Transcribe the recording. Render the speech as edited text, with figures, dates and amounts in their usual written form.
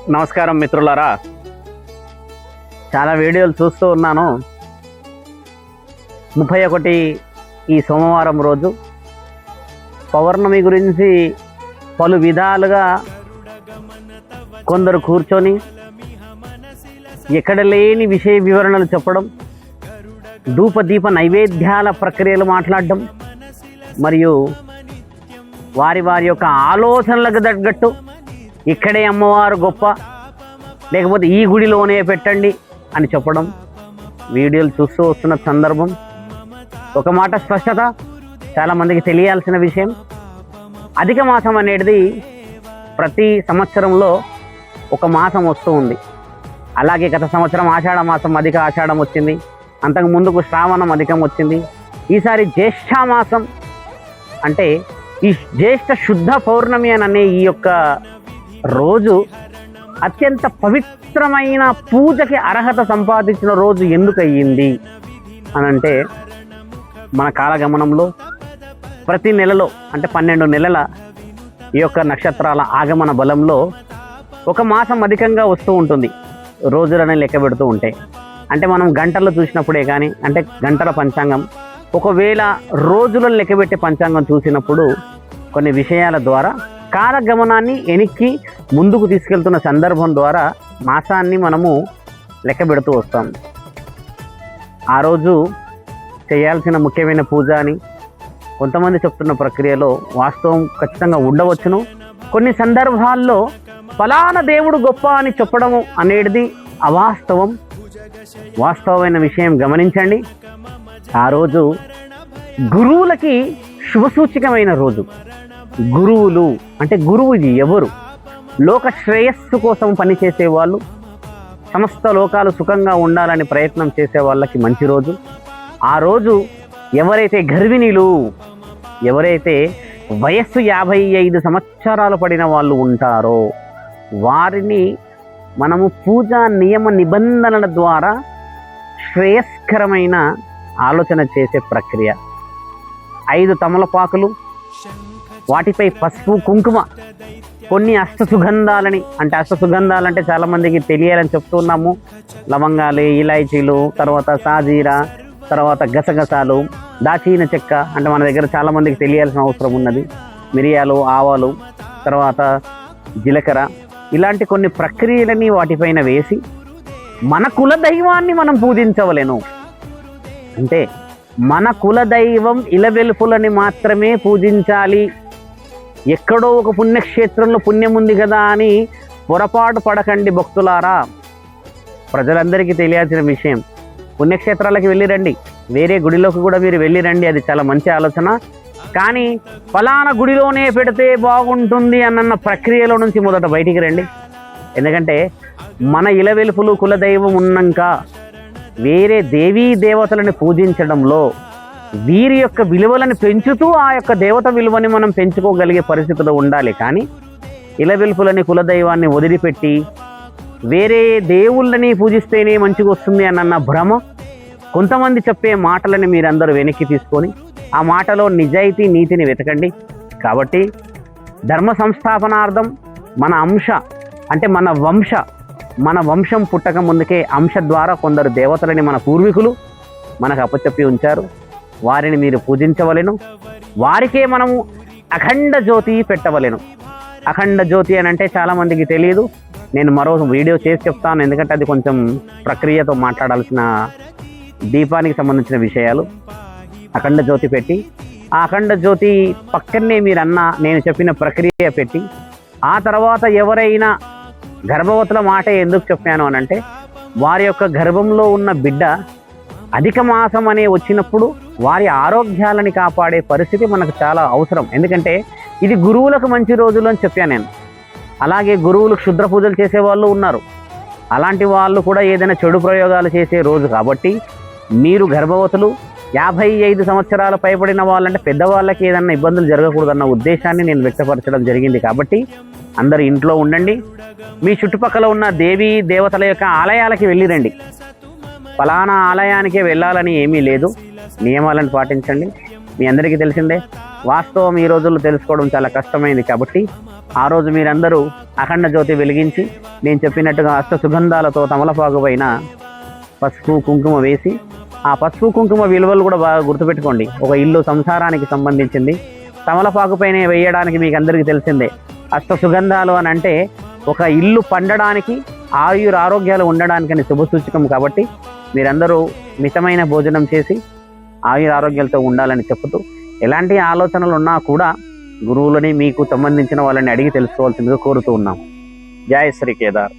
నమస్కారం మిత్రులారా, చాలా వీడియోలు చూస్తూ ఉన్నాను. 31 ఈ సోమవారం రోజు పౌర్ణమి గురించి పలు విధాలుగా కొందరు కూర్చొని ఎక్కడ లేని విషయ వివరణలు చెప్పడం, ధూపదీప నైవేద్యాల ప్రక్రియలు మాట్లాడడం, మరియు వారి యొక్క ఆలోచనలకు తగ్గట్టు ఇక్కడే అమ్మవారు గొప్ప, లేకపోతే ఈ గుడిలోనే పెట్టండి అని చెప్పడం వీడియోలు చూస్తూ వస్తున్న సందర్భం. ఒక మాట స్పష్టత, చాలామందికి తెలియాల్సిన విషయం, అధిక మాసం అనేది ప్రతి సంవత్సరంలో ఒక మాసం వస్తూ ఉంది. అలాగే గత సంవత్సరం ఆషాఢ మాసం అధిక ఆషాఢం వచ్చింది, అంతకు ముందుకు శ్రావణం అధికం వచ్చింది. ఈసారి జ్యేష్ఠ మాసం అంటే ఈ జ్యేష్ఠ శుద్ధ పౌర్ణమి అని అనే ఈ యొక్క రోజు అత్యంత పవిత్రమైన పూజకి అర్హత సంపాదించిన రోజు ఎందుకు అయ్యింది అని అంటే, మన కాలగమనంలో ప్రతి నెలలో అంటే 12 నెలల ఈ యొక్క నక్షత్రాల ఆగమన బలంలో ఒక మాసం అధికంగా వస్తూ ఉంటుంది. రోజులనే లెక్క పెడుతూ ఉంటే, అంటే మనం గంటలు చూసినప్పుడే కానీ, అంటే గంటల పంచాంగం, ఒకవేళ రోజులను లెక్కబెట్టే పంచాంగం చూసినప్పుడు కొన్ని విషయాల ద్వారా కాలగమనాన్ని వెనక్కి ముందుకు తీసుకెళ్తున్న సందర్భం ద్వారా మాసాన్ని మనము లెక్క పెడుతూ వస్తాం. ఆ రోజు చేయాల్సిన ముఖ్యమైన పూజ అని కొంతమంది చెప్తున్న ప్రక్రియలో వాస్తవం ఖచ్చితంగా ఉండవచ్చును. కొన్ని సందర్భాల్లో ఫలానా దేవుడు గొప్ప అని చెప్పడము అనేది అవాస్తవం. వాస్తవమైన విషయం గమనించండి. ఆ రోజు గురువులకి శుభసూచకమైన రోజు. గురువులు అంటే గురువు ఎవరు? లోక శ్రేయస్సు కోసం పనిచేసే వాళ్ళు, సమస్త లోకాలు సుఖంగా ఉండాలని ప్రయత్నం చేసే వాళ్ళకి మంచి రోజు. ఆ రోజు ఎవరైతే గర్భిణీలు, ఎవరైతే వయస్సు 55 సంవత్సరాలు పడిన వాళ్ళు ఉంటారో వారిని మనము పూజా నియమ నిబంధనల ద్వారా శ్రేయస్కరమైన ఆలోచన చేసే ప్రక్రియ. 5 తమలపాకులు, వాటిపై పసుపు కుంకుమ, కొన్ని అష్టసుగంధాలని, అంటే అష్టసుగంధాలంటే చాలామందికి తెలియాలని చెప్తున్నాము. లవంగాలు, ఇలాచీలు, తర్వాత సాజీరా, తర్వాత గసగసాలు, దాచిన చెక్క, అంటే మన దగ్గర చాలామందికి తెలియాల్సిన అవసరం ఉన్నది. మిరియాలు, ఆవాలు, తర్వాత జీలకర్ర, ఇలాంటి కొన్ని ప్రక్రియలని వాటిపైన వేసి మన కులదైవాన్ని మనం పూజించవలెను. అంటే మన కులదైవం ఇలవెలుపులని మాత్రమే పూజించాలి. ఎక్కడో ఒక పుణ్యక్షేత్రంలో పుణ్యం ఉంది కదా అని పొరపాటు పడకండి భక్తులారా. ప్రజలందరికీ తెలియాల్సిన విషయం, పుణ్యక్షేత్రాలకు వెళ్ళిరండి, వేరే గుడిలోకి కూడా మీరు వెళ్ళిరండి, అది చాలా మంచి ఆలోచన. కానీ ఫలానా గుడిలోనే పెడితే బాగుంటుంది అన్న ప్రక్రియలో నుంచి మొదట బయటికి రండి. ఎందుకంటే మన ఇలవెలుపులు కులదైవం ఉన్నాక వేరే దేవీ దేవతలను పూజించడంలో వీరి యొక్క విలువలను పెంచుతూ ఆ యొక్క దేవత విలువని మనం పెంచుకోగలిగే పరిస్థితులు ఉండాలి. కానీ ఇలవెలుపులని కులదైవాన్ని వదిలిపెట్టి వేరే దేవుళ్ళని పూజిస్తేనే మంచిగా వస్తుంది అన్న భ్రమ, కొంతమంది చెప్పే మాటలని మీరందరూ వెనక్కి తీసుకొని ఆ మాటలో నిజాయితీ నీతిని వెతకండి. కాబట్టి ధర్మ సంస్థాపనార్థం మన అంశ అంటే మన వంశం పుట్టక ముందుకే అంశ ద్వారా కొందరు దేవతలని మన పూర్వీకులు మనకు అప్పచెప్పి ఉంచారు. వారిని మీరు పూజించవలెను. వారికే మనము అఖండ జ్యోతి పెట్టవలెను. అఖండ జ్యోతి అని అంటే చాలామందికి తెలియదు. నేను మరో వీడియో చేసి చెప్తాను, ఎందుకంటే అది కొంచెం ప్రక్రియతో మాట్లాడాల్సిన దీపానికి సంబంధించిన విషయాలు. అఖండ జ్యోతి పెట్టి ఆ అఖండ జ్యోతి పక్కనే నేను చెప్పిన ప్రక్రియ పెట్టి, ఆ తర్వాత ఎవరైనా గర్భవతుల మాట ఎందుకు చెప్పాను అని అంటే, వారి యొక్క గర్భంలో ఉన్న బిడ్డ అధిక మాసం అనే వచ్చినప్పుడు వారి ఆరోగ్యాలని కాపాడే పరిస్థితి మనకు చాలా అవసరం. ఎందుకంటే ఇది గురువులకు మంచి రోజులు అని చెప్పాను నేను. అలాగే గురువులకు క్షుద్ర పూజలు చేసే వాళ్ళు ఉన్నారు. అలాంటి వాళ్ళు కూడా ఏదైనా చెడు ప్రయోగాలు చేసే రోజు కాబట్టి మీరు గర్భవతులు 55 సంవత్సరాలు పైబడిన వాళ్ళంటే పెద్దవాళ్ళకి ఏదన్నా ఇబ్బందులు జరగకూడదన్న ఉద్దేశాన్ని నేను వ్యక్తపరచడం జరిగింది. కాబట్టి అందరూ ఇంట్లో ఉండండి. మీ చుట్టుపక్కల ఉన్న దేవీ దేవతల యొక్క ఆలయాలకి వెళ్ళిరండి. ఫలానా ఆలయానికే వెళ్ళాలని ఏమీ లేదు, నియమాలను పాటించండి. మీ అందరికీ తెలిసిందే, వాస్తవం ఈ రోజుల్లో తెలుసుకోవడం చాలా కష్టమైంది. కాబట్టి ఆ రోజు మీరందరూ అఖండ జ్యోతి వెలిగించి నేను చెప్పినట్టుగా అష్ట సుగంధాలతో తమలపాకు పైన పసుపు కుంకుమ వేసి, ఆ పసుపు కుంకుమ విలువలు కూడా బాగా గుర్తుపెట్టుకోండి. ఒక ఇల్లు సంసారానికి సంబంధించింది. తమలపాకు పైన వేయడానికి మీకు అందరికీ తెలిసిందే. అష్ట సుగంధాలు అని అంటే ఒక ఇల్లు పండడానికి, ఆరోగ్యాలు ఉండడానికని శుభసూచకం. కాబట్టి మీరందరూ మితమైన భోజనం చేసి ఆరోగ్యాలతో ఉండాలని చెప్తూ, ఎలాంటి ఆలోచనలు ఉన్నా కూడా గురువులని మీకు సంబంధించిన వాళ్ళని అడిగి తెలుసుకోవాల్సిందిగా కోరుతూ ఉన్నాం. జై శ్రీ కేదార్.